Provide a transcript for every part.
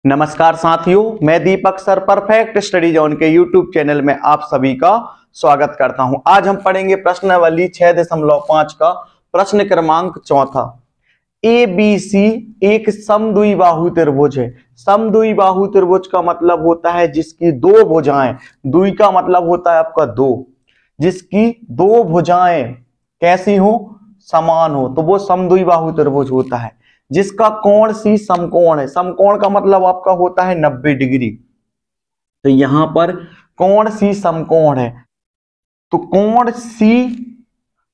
नमस्कार साथियों, मैं दीपक सर परफेक्ट स्टडी जोन के यूट्यूब चैनल में आप सभी का स्वागत करता हूं। आज हम पढ़ेंगे प्रश्नावली 6.5 का प्रश्न क्रमांक 4। ABC एक समद्विबाहु त्रिभुज है। समद्विबाहु त्रिभुज का मतलब होता है जिसकी दो भुजाएं, द्वि का मतलब होता है आपका दो, जिसकी दो भुजाएं कैसी हो, समान हो, तो वो समद्विबाहु त्रिभुज होता है। जिसका कोण सी समकोण है, समकोण का मतलब आपका होता है 90 डिग्री। तो यहां पर कोण सी समकोण है, तो कोण सी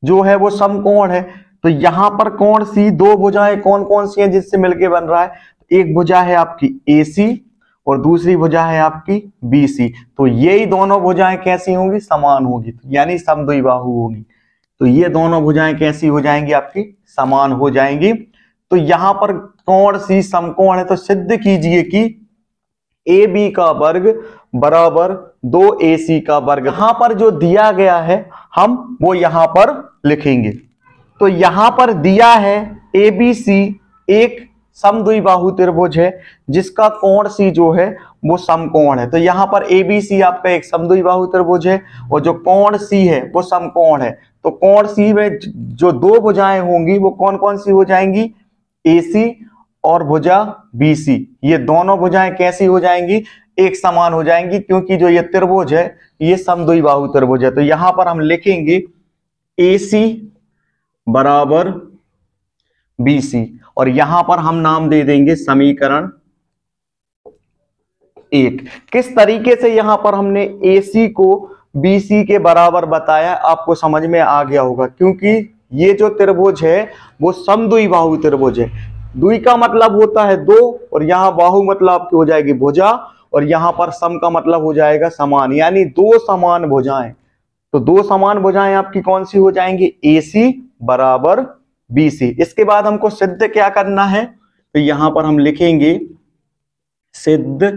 जो है वो समकोण है। तो यहां पर कोण सी दो भुजाएं कौन कौन सी हैं जिससे मिलके बन रहा है? एक भुजा है आपकी AC और दूसरी भुजा है आपकी BC। तो यही दोनों भुजाएं कैसी होंगी? समान होगी, यानी समद्विबाहु होगी। तो ये दोनों भुजाएं कैसी हो जाएंगी? आपकी समान हो जाएंगी। तो यहां पर कोण सी समकोण है, तो सिद्ध कीजिए कि AB का वर्ग बराबर 2AC का वर्ग। यहां पर जो दिया गया है हम वो यहां पर लिखेंगे। तो यहां पर दिया है ABC एक समद्विबाहु त्रिभुज है जिसका कोण C जो है वो समकोण है। तो यहां पर ABC आपका एक समद्विबाहु त्रिभुज है और जो कोण C है वो समकोण है। तो कोण C में जो दो भुजाएं होंगी वो कौन कौन सी हो जाएंगी? AC और भुजा BC। ये दोनों भुजाएं कैसी हो जाएंगी? एक समान हो जाएंगी, क्योंकि जो ये त्रिभुज है ये समद्विबाहु त्रिभुज है। तो यहां पर हम लिखेंगे AC बराबर BC और यहां पर हम नाम दे देंगे समीकरण 1। किस तरीके से यहां पर हमने AC को BC के बराबर बताया आपको समझ में आ गया होगा, क्योंकि ये जो त्रिभुज है वो समद्विबाहु त्रिभुज है। द्वि का मतलब होता है दो और यहाँ बाहु मतलब आपकी हो जाएगी भुजा और यहाँ पर सम का मतलब हो जाएगा समान, यानी दो समान भुजाएं। तो दो समान भुजाएं आपकी कौन सी हो जाएंगी? AC बराबर BC। इसके बाद हमको सिद्ध क्या करना है? तो यहां पर हम लिखेंगे सिद्ध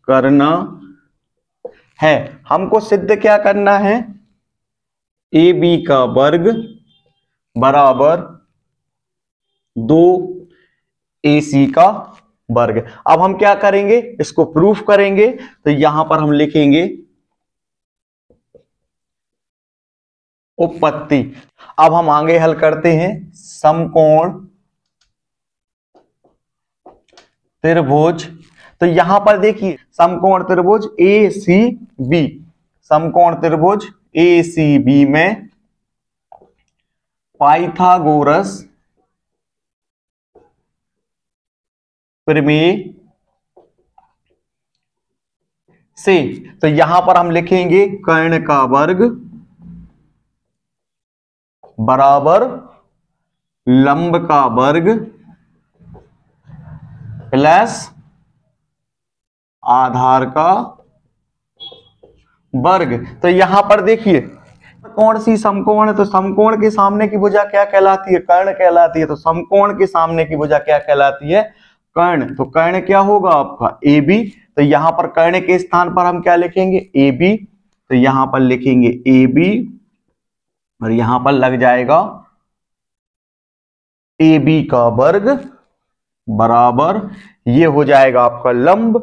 करना है। हमको सिद्ध क्या करना है? AB का वर्ग बराबर 2AC का वर्ग। अब हम क्या करेंगे? इसको प्रूफ करेंगे। तो यहां पर हम लिखेंगे उत्पत्ति। अब हम आगे हल करते हैं। समकोण त्रिभुज, तो यहां पर देखिए समकोण त्रिभुज ACB, समकोण त्रिभुज ACB में पाइथागोरस प्रमेय से, तो यहां पर हम लिखेंगे कर्ण का वर्ग बराबर लंब का वर्ग प्लस आधार का वर्ग। तो यहां पर देखिए कोण सी समकोण है, तो समकोण के सामने की भुजा क्या कहलाती है? कर्ण कहलाती है। तो समकोण के सामने की भुजा क्या कहलाती है? कर्ण। तो कर्ण क्या होगा आपका? AB। तो यहां पर कर्ण के स्थान पर हम क्या लिखेंगे? AB। तो यहां पर लिखेंगे AB और यहां पर लग जाएगा AB का वर्ग बराबर ये हो जाएगा आपका लंब।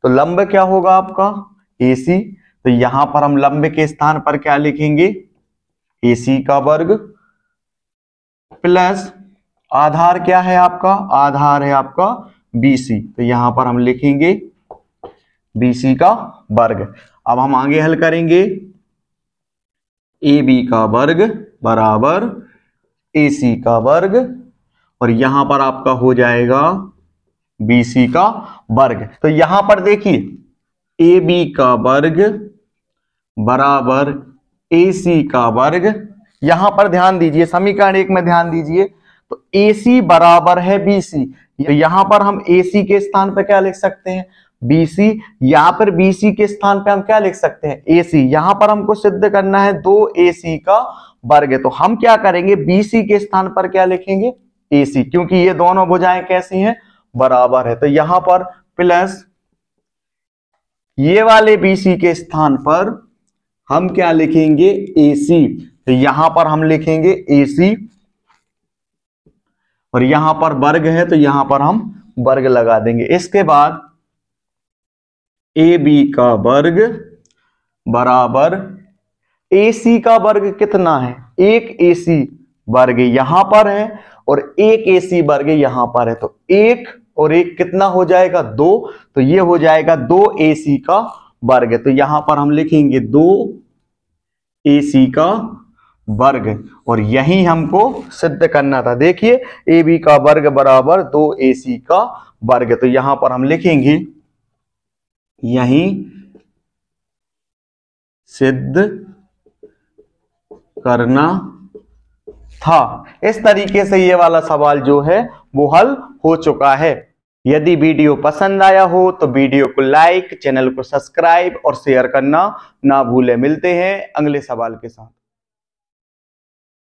तो लंब क्या होगा आपका? AC। तो यहां पर हम लंब के स्थान पर क्या लिखेंगे? AC का वर्ग प्लस आधार क्या है आपका? आधार है आपका BC। तो यहां पर हम लिखेंगे BC का वर्ग। अब हम आगे हल करेंगे। AB का वर्ग बराबर AC का वर्ग और यहां पर आपका हो जाएगा BC का वर्ग। तो यहां पर देखिए AB का वर्ग बराबर AC का वर्ग। यहां पर ध्यान दीजिए, समीकरण 1 में ध्यान दीजिए। तो AC बराबर है BC। यहां पर हम AC के स्थान पर क्या लिख सकते हैं? BC। यहां पर BC के स्थान पर हम क्या लिख सकते हैं? AC। यहां पर हमको सिद्ध करना है 2AC का वर्ग। तो हम क्या करेंगे? BC के स्थान पर क्या लिखेंगे? AC, क्योंकि ये दोनों भुजाएं कैसी हैं? बराबर है। तो यहां पर प्लस ये वाले BC के स्थान पर हम क्या लिखेंगे? AC। तो यहां पर हम लिखेंगे AC और यहां पर वर्ग है तो यहां पर हम वर्ग लगा देंगे। इसके बाद ए बी का वर्ग बराबर AC का वर्ग कितना है, एक AC वर्ग यहां पर है और एक AC वर्ग यहां पर है, तो एक और एक कितना हो जाएगा, 2, तो ये हो जाएगा 2 AC का वर्ग। तो यहां पर हम लिखेंगे 2 AC का वर्ग, और यही हमको सिद्ध करना था। देखिए AB का वर्ग बराबर 2 AC का वर्ग, तो यहां पर हम लिखेंगे यही सिद्ध करना था। इस तरीके से ये वाला सवाल जो है वो हल हो चुका है। यदि वीडियो पसंद आया हो तो वीडियो को लाइक, चैनल को सब्सक्राइब और शेयर करना ना भूलें। मिलते हैं अगले सवाल के साथ।